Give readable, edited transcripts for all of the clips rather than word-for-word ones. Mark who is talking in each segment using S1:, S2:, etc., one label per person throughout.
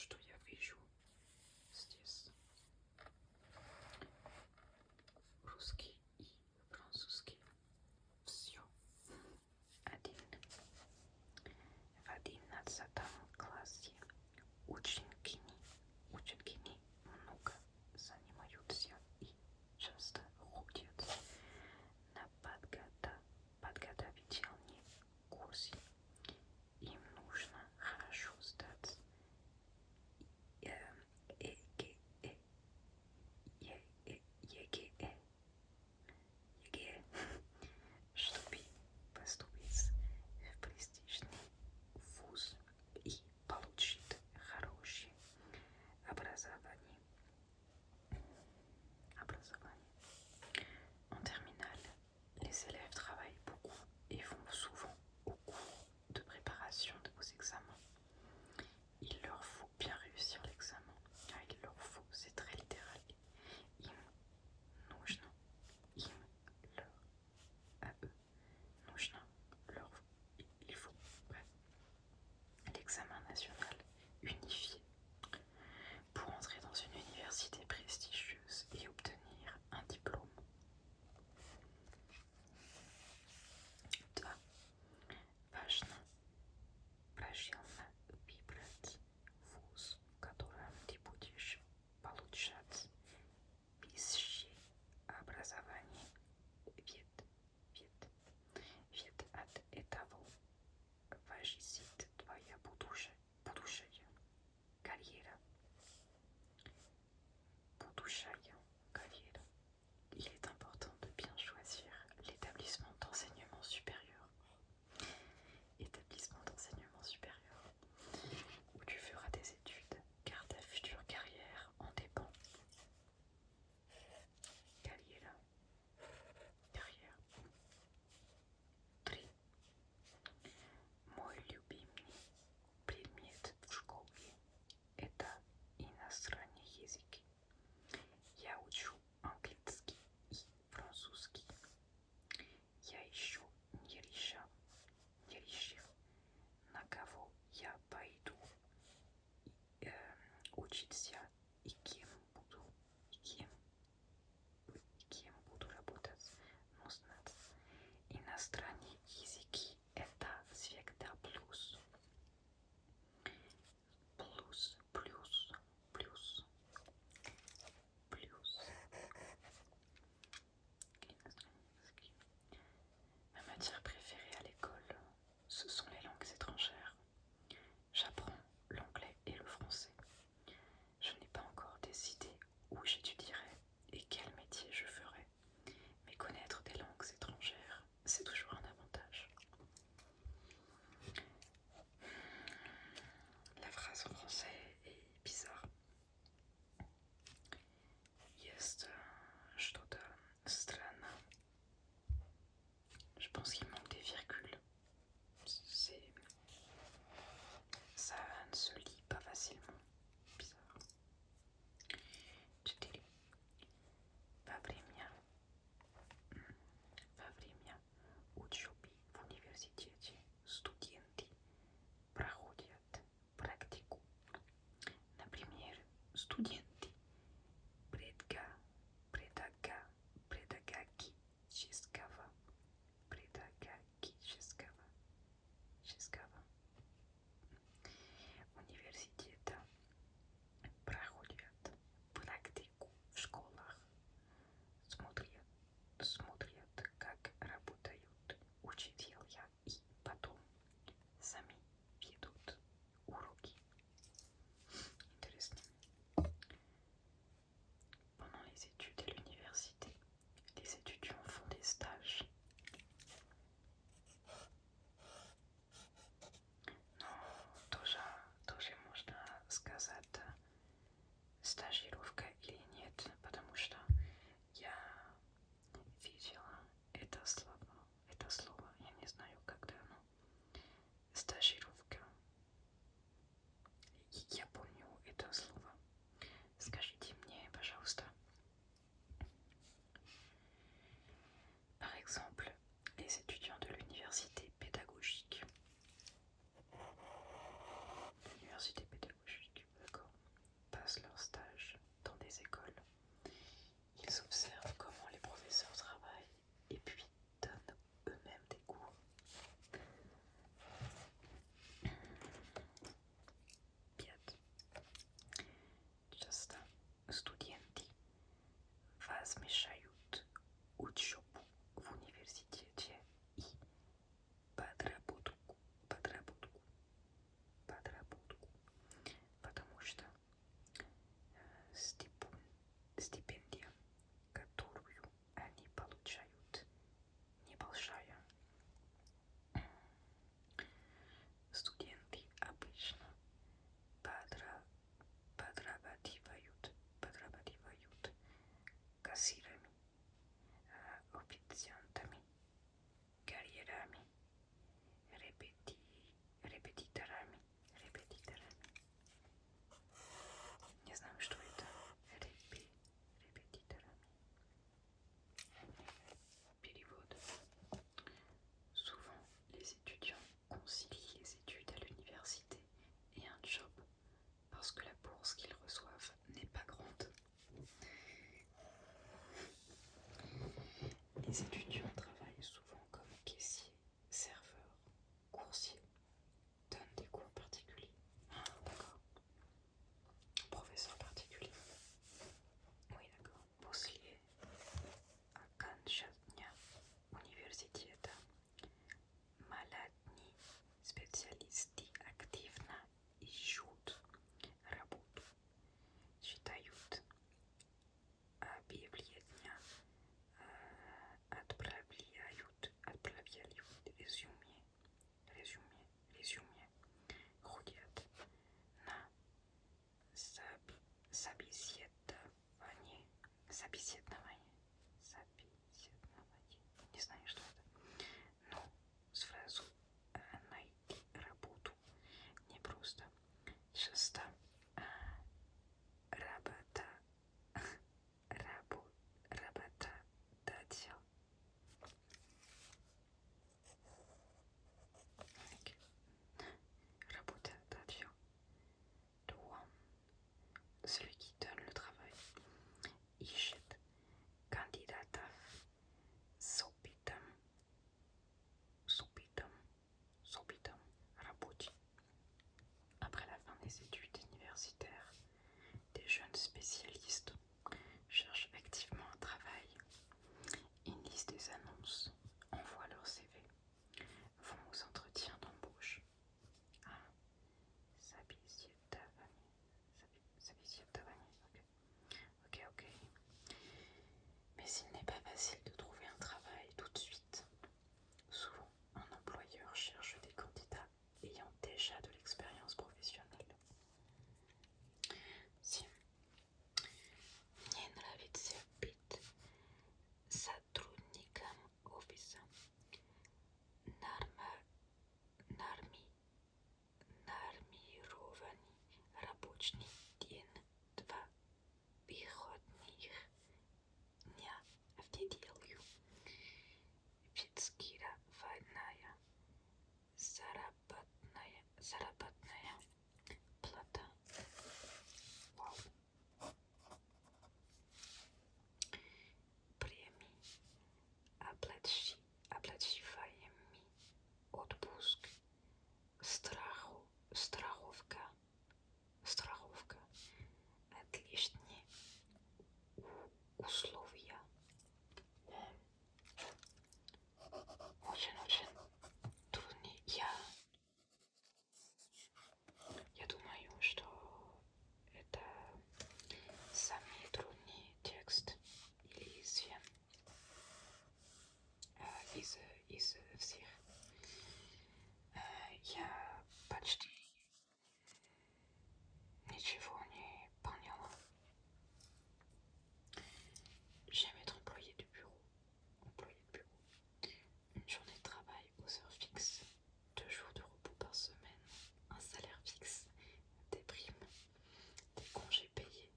S1: что я вижу здесь. Русский и французский. Все. В 11 классе ученики много занимаются и часто ходят на подготовительные курсы. Им нужно хорошо сдать из всех. Я почти ничего не поняла. J'aime être employé de bureau. Une journée de travail aux heures fixes, 2 jours de repos par semaine, un salaire fixe, des primes, des congés payés,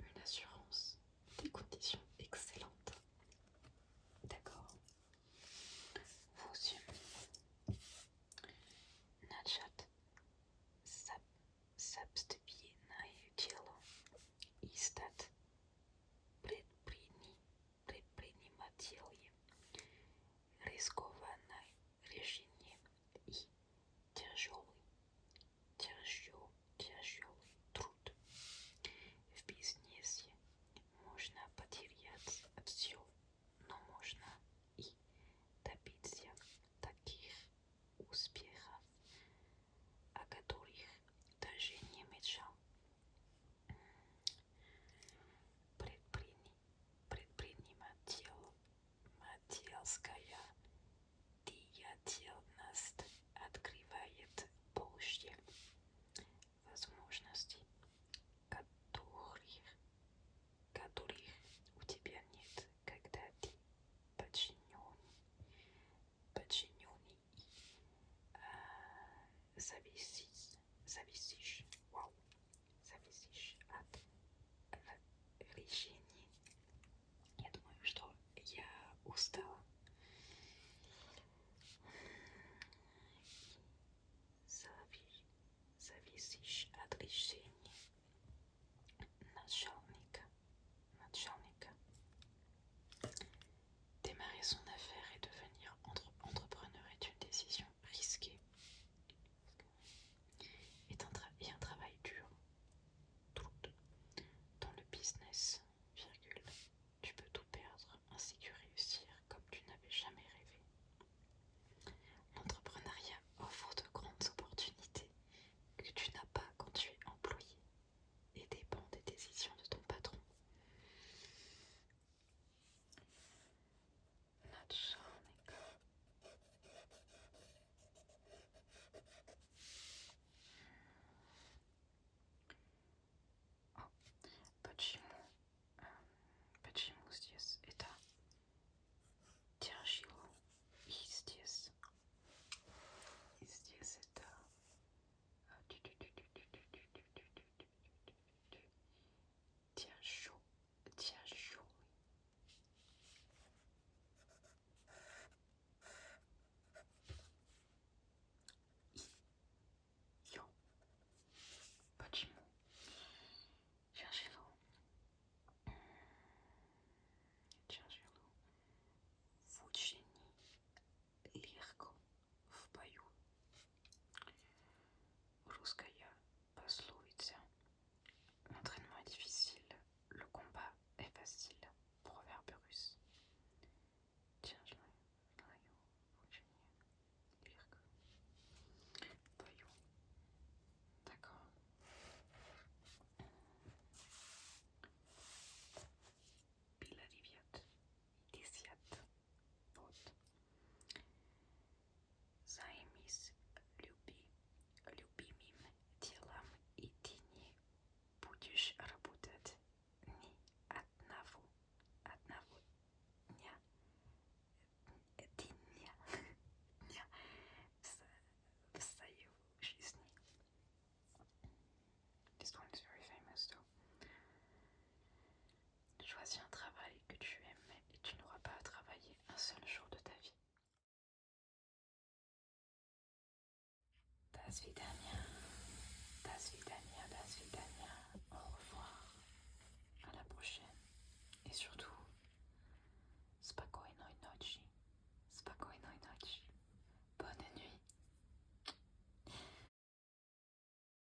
S1: une assurance, des conditions excellentes. D'accord. Vous aussi. Начать собственное дело и стать предпринимателем. Рискованное решение и тяжелый труд. В бизнесе можно потерять все, но можно и добиться таких успехов, о которых даже не мечтал. Предпринимательская деятельность открывает больше возможностей, которых у тебя нет, когда ты подчиненный и зависишь от решений. Я думаю, что я устала. Зависишь от решений начальника. Démarrer son affaire et devenir entrepreneur est une décision risquée et un travail dur. Dans le business, tu peux tout perdre ainsi que réussir comme tu n'avais jamais rêvé. L'entrepreneuriat offre de grandes opportunités que tu n'as pas quand tu es employé et dépend des décisions de ton patron. Почему здесь это тяжело и здесь это тяжелый. Почему тяжело? В учении легко, в бою. Русская пословица. L'entraînement est difficile, le combat est facile. Proverbe russe. Тяжело в учении легко, в бою. D'accord. Bila Riviat, Idisiat, вот. Займись любимым делом, и ты не будешь работать ни одного дня в своей жизни. This one is very famous though. Choisis un travail que tu aimes et tu n'auras pas à travailler un seul jour de ta vie. Das vidania. Au revoir. À la prochaine. Et surtout,